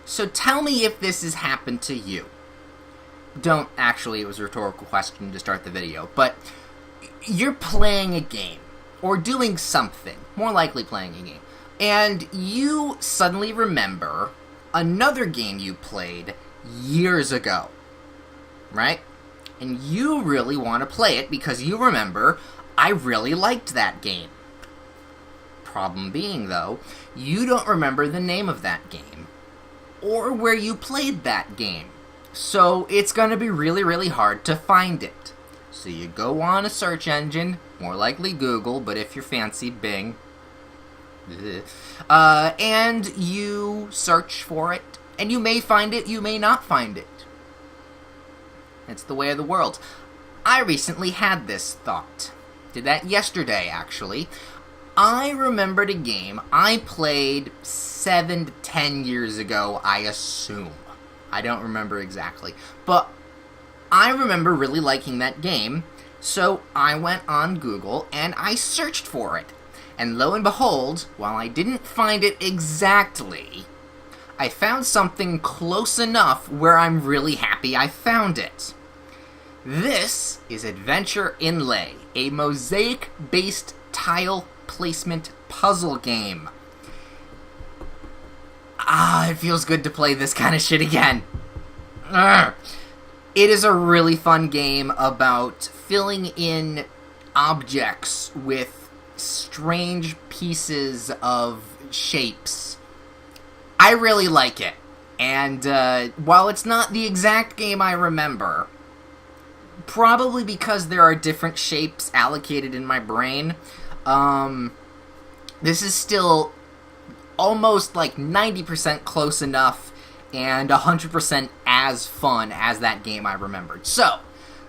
So tell me if this has happened to you. Don't actually, it was a rhetorical question to start the video, but you're playing a game, or doing something, more likely playing a game, and you suddenly remember another game you played years ago, right? And you really want to play it because you remember, I really liked that game. Problem being, though, you don't remember the name of that game, or where you played that game. So it's going to be really, really hard to find it. So you go on a search engine, more likely Google, but if you're fancy, Bing. And you search for it, and you may find it, you may not find it. It's the way of the world. I recently had this thought. Did that yesterday, actually. I remembered a game I played 7 to 10 years ago, I assume. I don't remember exactly. But I remember really liking that game, so I went on Google and I searched for it. And lo and behold, while I didn't find it exactly, I found something close enough where I'm really happy I found it. This is Adventure Inlay, a mosaic-based tile placement puzzle game. It feels good to play this kind of shit again. It is a really fun game about filling in objects with strange pieces of shapes. I really like it. And while it's not the exact game I remember, probably because there are different shapes allocated in my brain, this is still almost like 90% close enough and 100% as fun as that game I remembered. So,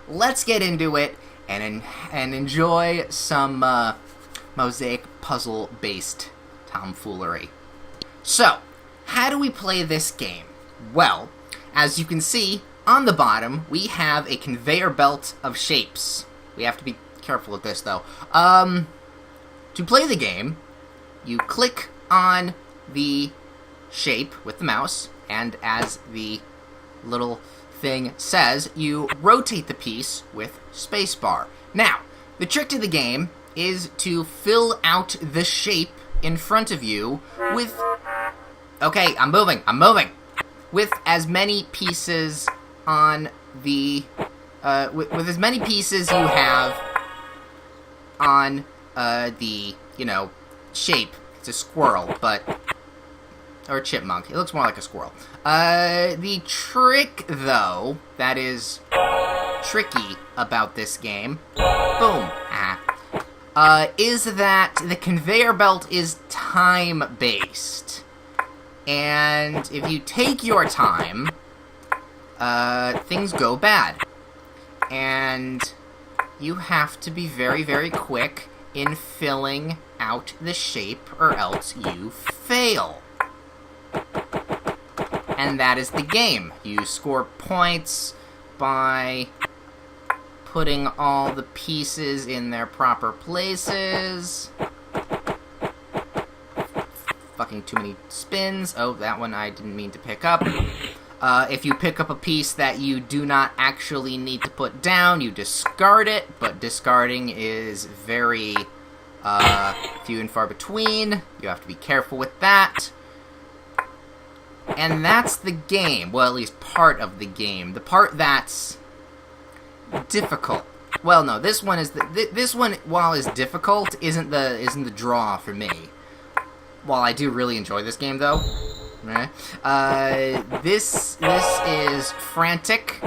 let's get into it and enjoy some mosaic puzzle-based tomfoolery. So, how do we play this game? Well, as you can see, on the bottom, we have a conveyor belt of shapes. We have to be careful with this, though. To play the game, you click on the shape with the mouse, and as the little thing says, you rotate the piece with spacebar. Now, the trick to the game is to fill out the shape in front of you with... Okay, I'm moving. With as many pieces on the... with as many pieces you have on the, shape. It's a squirrel, but... Or a chipmunk. It looks more like a squirrel. The trick, though, that is tricky about this game... Boom. Is that the conveyor belt is time-based. And if you take your time, things go bad. And you have to be very, very quick in filling out the shape, or else you fail. And that is the game. You score points by putting all the pieces in their proper places. Fucking too many spins. Oh, that one I didn't mean to pick up. If you pick up a piece that you do not actually need to put down, you discard it, but discarding is very few and far between. You have to be careful with that. And that's the game. Well, at least part of the game. The part that's difficult. Well, no, this one is this one, while is difficult, isn't the draw for me. While I do really enjoy this game, though. This is frantic.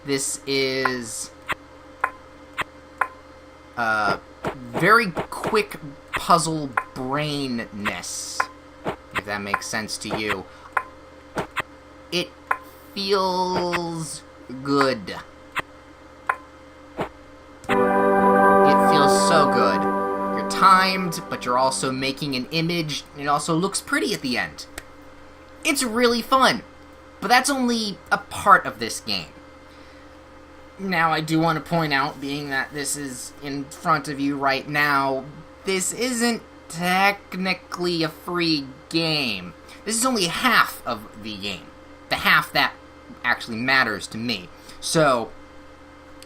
This is very quick puzzle brainness, if that makes sense to you. It feels good. It feels so good. You're timed, but you're also making an image, and it also looks pretty at the end. It's really fun, but that's only a part of this game. Now, I do want to point out, being that this is in front of you right now, this isn't technically a free game. This is only half of the game. The half that actually matters to me. So,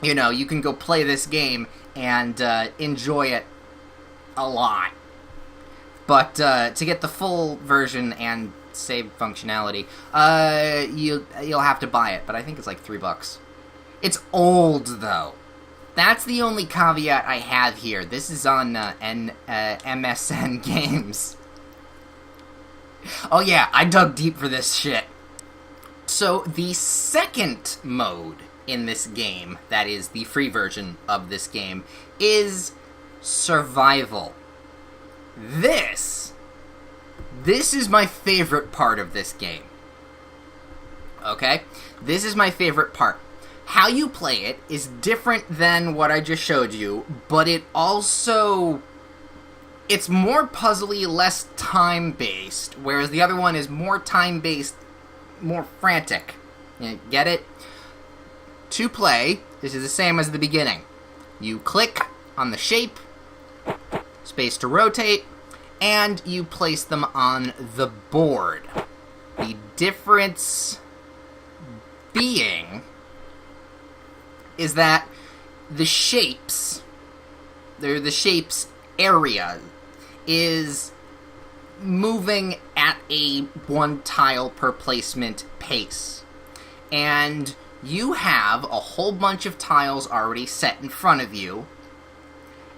you know, you can go play this game and enjoy it a lot. But to get the full version and save functionality, you'll have to buy it. But I think it's like $3. It's old, though. That's the only caveat I have here. This is on MSN Games. Oh yeah, I dug deep for this shit. So the second mode in this game, that is the free version of this game, is survival. This is my favorite part of this game. Okay? This is my favorite part. How you play it is different than what I just showed you, but it also... it's more puzzly, less time-based, whereas the other one is more time-based, more frantic. You get it? To play, this is the same as the beginning. You click on the shape, space to rotate, and you place them on the board. The difference being is that the shapes, the shapes area is moving at a one tile per placement pace. And you have a whole bunch of tiles already set in front of you,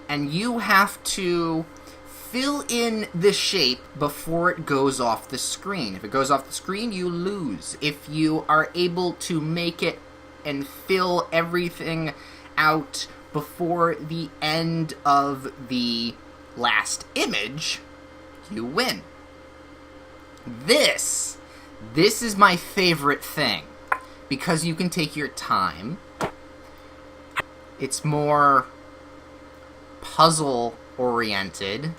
and you have to fill in the shape before it goes off the screen. If it goes off the screen, you lose. If you are able to make it and fill everything out before the end of the last image, you win. This is my favorite thing, because you can take your time. It's more puzzle-oriented,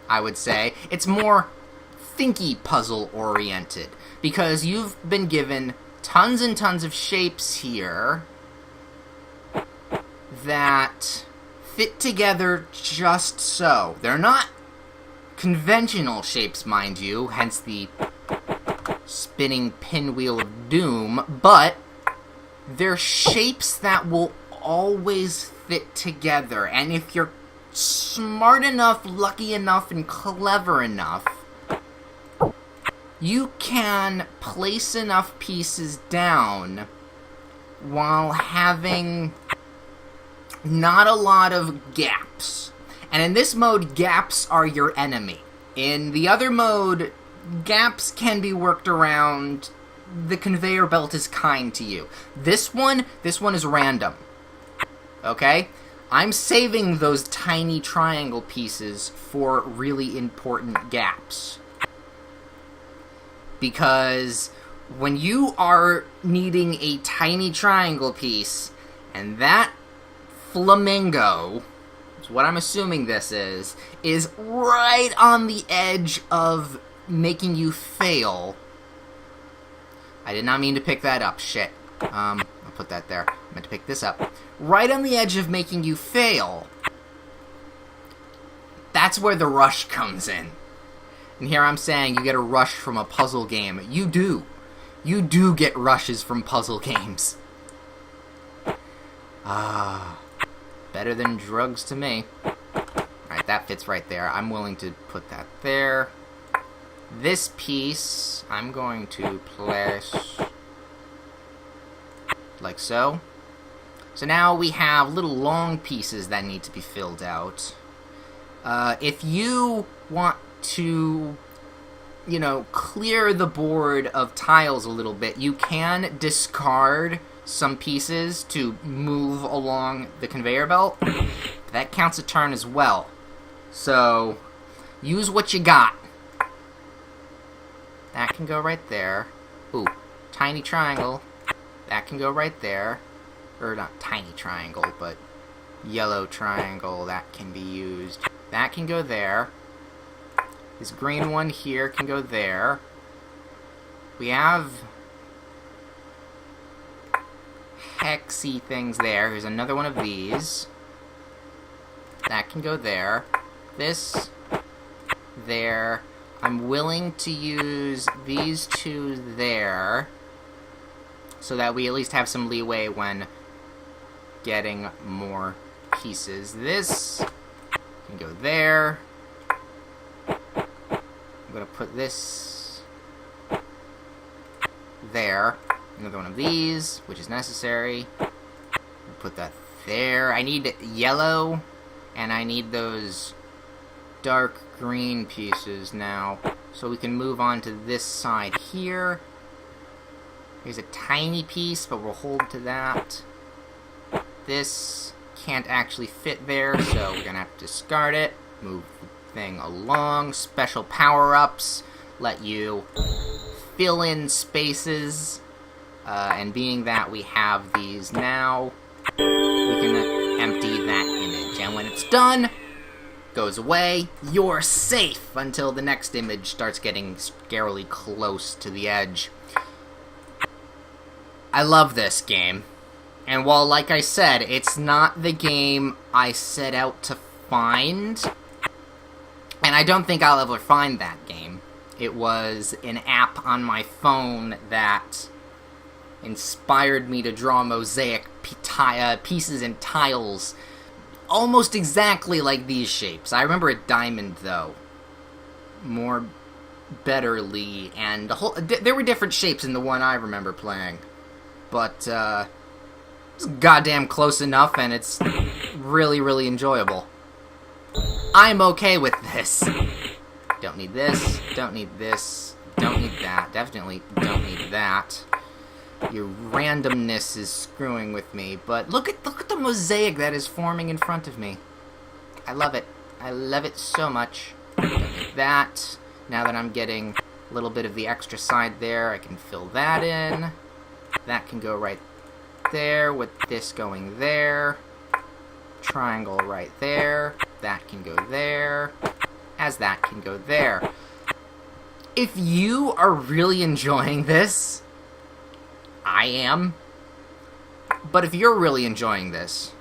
I would say. It's more thinky puzzle-oriented, because you've been given tons and tons of shapes here that fit together just so. They're not conventional shapes, mind you, hence the spinning pinwheel of doom, but they're shapes that will always fit together, and if you're smart enough, lucky enough, and clever enough, you can place enough pieces down while having not a lot of gaps. And in this mode, gaps are your enemy. In the other mode, gaps can be worked around. The conveyor belt is kind to you. This one is random. Okay? I'm saving those tiny triangle pieces for really important gaps. Because when you are needing a tiny triangle piece, and that flamingo, is what I'm assuming this is right on the edge of making you fail. I did not mean to pick that up, shit. I'll put that there. I meant to pick this up. Right on the edge of making you fail. That's where the rush comes in. And here I'm saying you get a rush from a puzzle game. You do. You do get rushes from puzzle games. Better than drugs to me. Alright, that fits right there. I'm willing to put that there. This piece, I'm going to place like so. So now we have little long pieces that need to be filled out. If you want to, you know, clear the board of tiles a little bit, you can discard some pieces to move along the conveyor belt. That counts a turn as well. So, use what you got. That can go right there. Ooh, tiny triangle. That can go right there. Or not tiny triangle, but yellow triangle. That can be used. That can go there. This green one here can go there. We have hexy things there. Here's another one of these. That can go there. This, there. I'm willing to use these two there, so that we at least have some leeway when getting more pieces. This can go there. I'm going to put this there. Another one of these, which is necessary. Put that there. I need yellow, and I need those dark green pieces now. So we can move on to this side here. Here's a tiny piece, but we'll hold to that. This can't actually fit there, so we're gonna have to discard it. Move the thing along. Special power-ups let you fill in spaces. And being that we have these now, we can empty that image. And when it's done, goes away, you're safe until the next image starts getting scarily close to the edge. I love this game. And while, like I said, it's not the game I set out to find, and I don't think I'll ever find that game. It was an app on my phone that inspired me to draw mosaic pieces and tiles almost exactly like these shapes. I remember a diamond, though, more betterly, and there were different shapes in the one I remember playing, but it's goddamn close enough, and it's really, really enjoyable. I'm okay with this. Don't need this, don't need this, don't need that, definitely don't need that. Your randomness is screwing with me, but look at the mosaic that is forming in front of me. I love it. I love it so much. Don't need that. Now that I'm getting a little bit of the extra side there, I can fill that in. That can go right there, with this going there. Triangle right there. That can go there. As that can go there. If you are really enjoying this, I am. But if you're really enjoying this,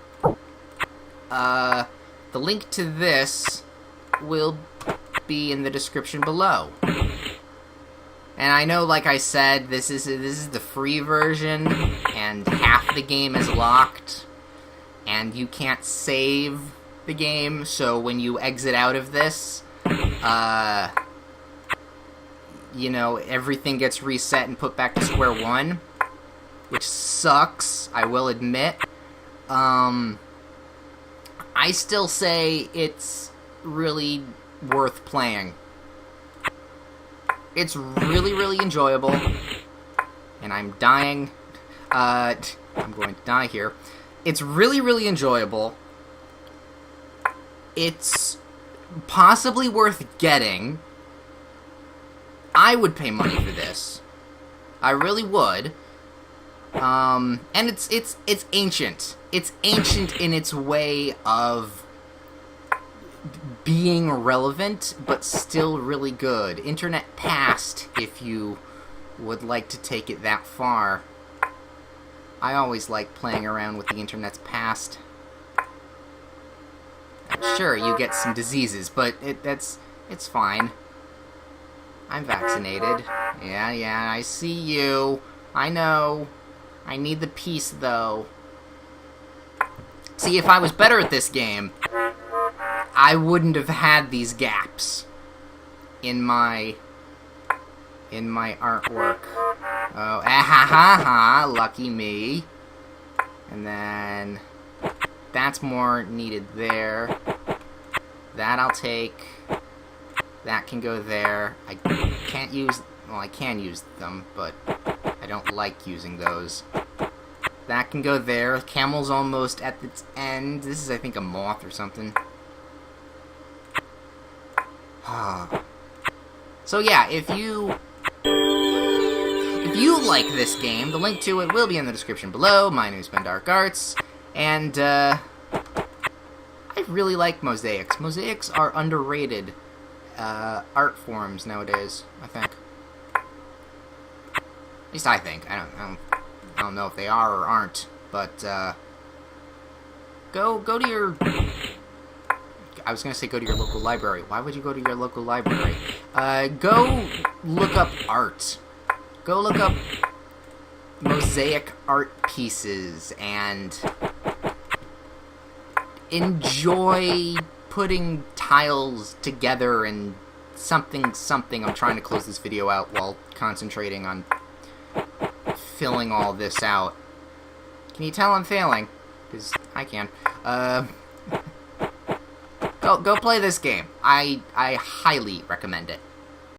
the link to this will be in the description below. And I know, like I said, this is the free version, and half the game is locked, and you can't save the game, so when you exit out of this, you know, everything gets reset and put back to square one, which sucks, I will admit. I still say it's really worth playing. It's really, really enjoyable, and I'm dying. I'm going to die here. It's really, really enjoyable. It's possibly worth getting. I would pay money for this. I really would. And it's ancient. It's ancient in its way of being relevant, but still really good. Internet past, if you would like to take it that far. I always like playing around with the internet's past. Sure, you get some diseases, but it's fine. I'm vaccinated. Yeah, I see you. I know. I need the piece, though. See, if I was better at this game, I wouldn't have had these gaps in my artwork. Oh, ha, lucky me. And then that's more needed there. That I'll take. That can go there. I can't use, well, I can use them, but I don't like using those. That can go there. Camel's almost at its end. This is, I think, a moth or something. So yeah, if you like this game, the link to it will be in the description below. My name is Ben Dark Arts, and I really like mosaics. Mosaics are underrated art forms nowadays, I think. At least I think. I don't know if they are or aren't, but go to your, I was gonna say go to your local library. Why would you go to your local library? Go look up art. Go look up mosaic art pieces and enjoy putting tiles together and something. I'm trying to close this video out while concentrating on filling all this out. Can you tell I'm failing? Because I can. Go play this game. I highly recommend it.